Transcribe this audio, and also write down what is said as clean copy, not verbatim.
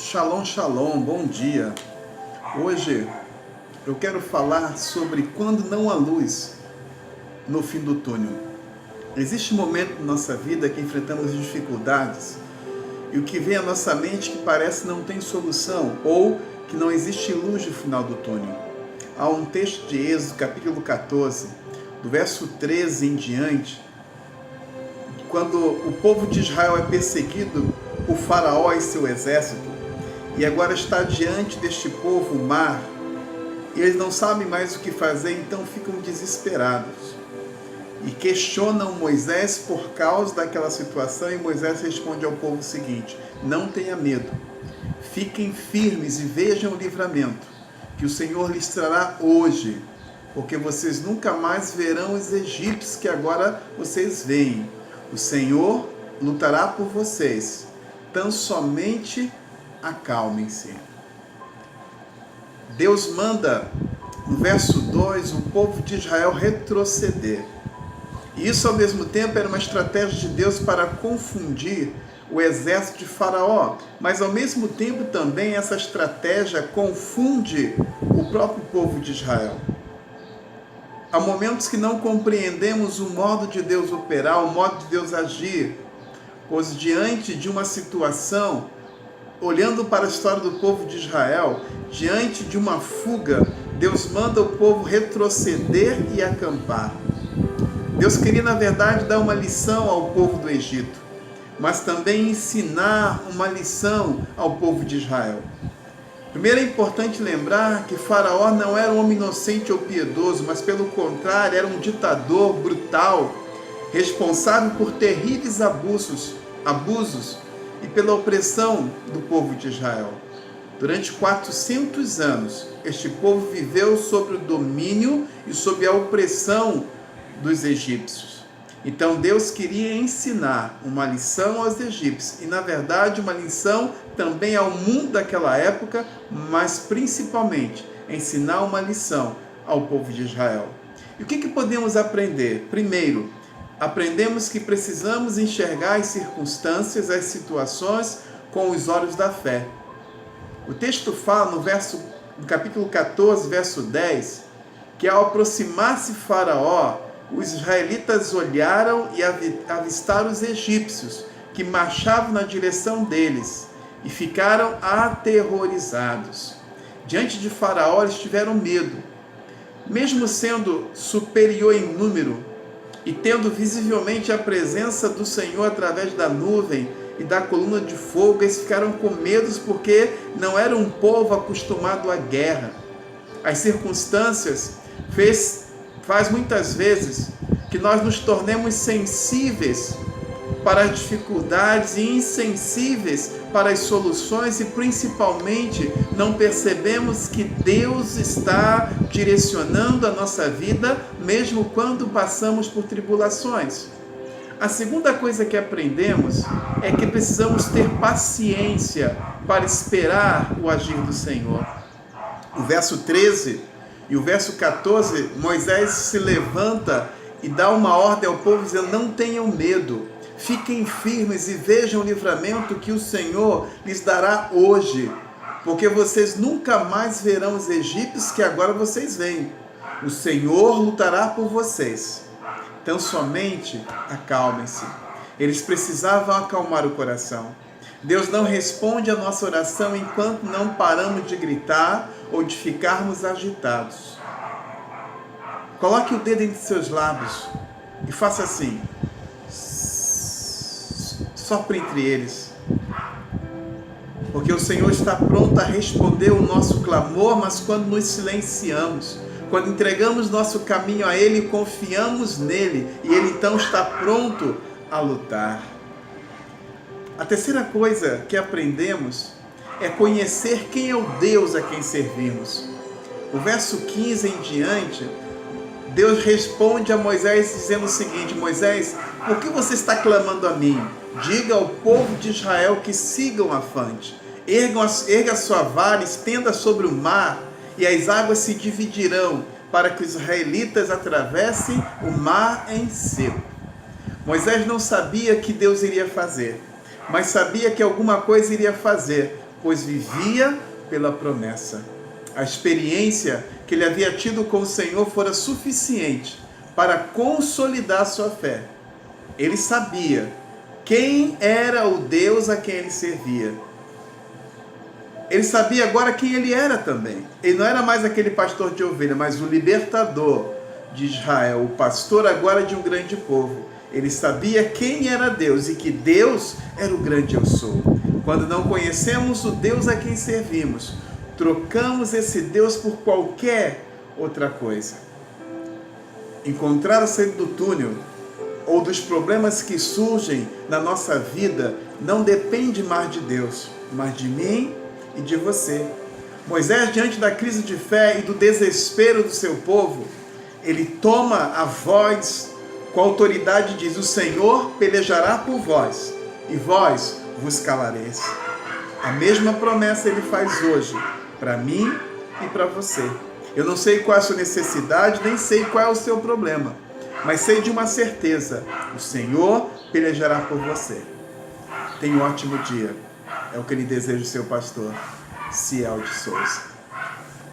Shalom, shalom, bom dia. Hoje eu quero falar sobre quando não há luz no fim do túnel. Existe um momento na nossa vida que enfrentamos dificuldades e o que vem à nossa mente que parece não tem solução ou que não existe luz no final do túnel. Há um texto de Êxodo, capítulo 14, do verso 13 em diante, quando o povo de Israel é perseguido por Faraó e seu exército, e agora está diante deste povo o mar, e eles não sabem mais o que fazer, então ficam desesperados. E questionam Moisés por causa daquela situação, e Moisés responde ao povo o seguinte: não tenha medo, fiquem firmes e vejam o livramento, que o Senhor lhes trará hoje, porque vocês nunca mais verão os egípcios que agora vocês veem. O Senhor lutará por vocês, tão somente acalmem-se. Deus manda, no verso 2, o povo de Israel retroceder. E isso, ao mesmo tempo, era uma estratégia de Deus para confundir o exército de Faraó. Mas, ao mesmo tempo, também essa estratégia confunde o próprio povo de Israel. Há momentos que não compreendemos o modo de Deus operar, o modo de Deus agir, pois diante de uma situação, olhando para a história do povo de Israel, diante de uma fuga, Deus manda o povo retroceder e acampar. Deus queria, na verdade, dar uma lição ao povo do Egito, mas também ensinar uma lição ao povo de Israel. Primeiro é importante lembrar que Faraó não era um homem inocente ou piedoso, mas pelo contrário, era um ditador brutal, responsável por terríveis abusos e pela opressão do povo de Israel. Durante 400 anos, este povo viveu sob o domínio e sob a opressão dos egípcios. Então Deus queria ensinar uma lição aos egípcios e, na verdade, uma lição também ao mundo daquela época, mas principalmente ensinar uma lição ao povo de Israel. E o que podemos aprender? Primeiro, aprendemos que precisamos enxergar as circunstâncias, as situações com os olhos da fé. O texto fala no capítulo 14, verso 10, que ao aproximar-se Faraó, os israelitas olharam e avistaram os egípcios, que marchavam na direção deles, e ficaram aterrorizados. Diante de Faraó, eles tiveram medo. Mesmo sendo superior em número, e tendo visivelmente a presença do Senhor através da nuvem e da coluna de fogo, eles ficaram com medo porque não era um povo acostumado à guerra. As circunstâncias faz muitas vezes que nós nos tornemos sensíveis para as dificuldades e insensíveis para as soluções, e principalmente não percebemos que Deus está direcionando a nossa vida mesmo quando passamos por tribulações. A segunda coisa que aprendemos é que precisamos ter paciência para esperar o agir do Senhor. O verso 13 e o verso 14, Moisés se levanta e dá uma ordem ao povo dizendo: não tenham medo, fiquem firmes e vejam o livramento que o Senhor lhes dará hoje, porque vocês nunca mais verão os egípcios que agora vocês veem. O Senhor lutará por vocês. Então somente acalmem-se. Eles precisavam acalmar o coração. Deus não responde a nossa oração enquanto não paramos de gritar ou de ficarmos agitados. Coloque o dedo entre seus lábios e faça assim. Sopre entre eles. Porque o Senhor está pronto a responder o nosso clamor, mas quando nos silenciamos, quando entregamos nosso caminho a Ele e confiamos nele, e Ele então está pronto a lutar. A terceira coisa que aprendemos é conhecer quem é o Deus a quem servimos. O verso 15 em diante, Deus responde a Moisés dizendo o seguinte: Moisés, por que você está clamando a mim? Diga ao povo de Israel que sigam avante. Erga sua vara, estenda sobre o mar, e as águas se dividirão, para que os israelitas atravessem o mar em seco. Moisés não sabia o que Deus iria fazer, mas sabia que alguma coisa iria fazer, pois vivia pela promessa. A experiência que ele havia tido com o Senhor fora suficiente para consolidar sua fé. Ele sabia quem era o Deus a quem ele servia. Ele sabia agora quem ele era também. Ele não era mais aquele pastor de ovelha, mas o libertador de Israel, o pastor agora de um grande povo. Ele sabia quem era Deus e que Deus era o grande eu sou. Quando não conhecemos o Deus a quem servimos, trocamos esse Deus por qualquer outra coisa. Encontrar a saída do túnel ou dos problemas que surgem na nossa vida não depende mais de Deus, mas de mim e de você. Moisés, diante da crise de fé e do desespero do seu povo, ele toma a voz com autoridade e diz: o Senhor pelejará por vós, e vós vos calareis. A mesma promessa ele faz hoje, para mim e para você. Eu não sei qual é a sua necessidade, nem sei qual é o seu problema, mas sei de uma certeza: o Senhor pelejará por você. Tenha um ótimo dia. É o que ele deseja o seu pastor, Ciel de Souza.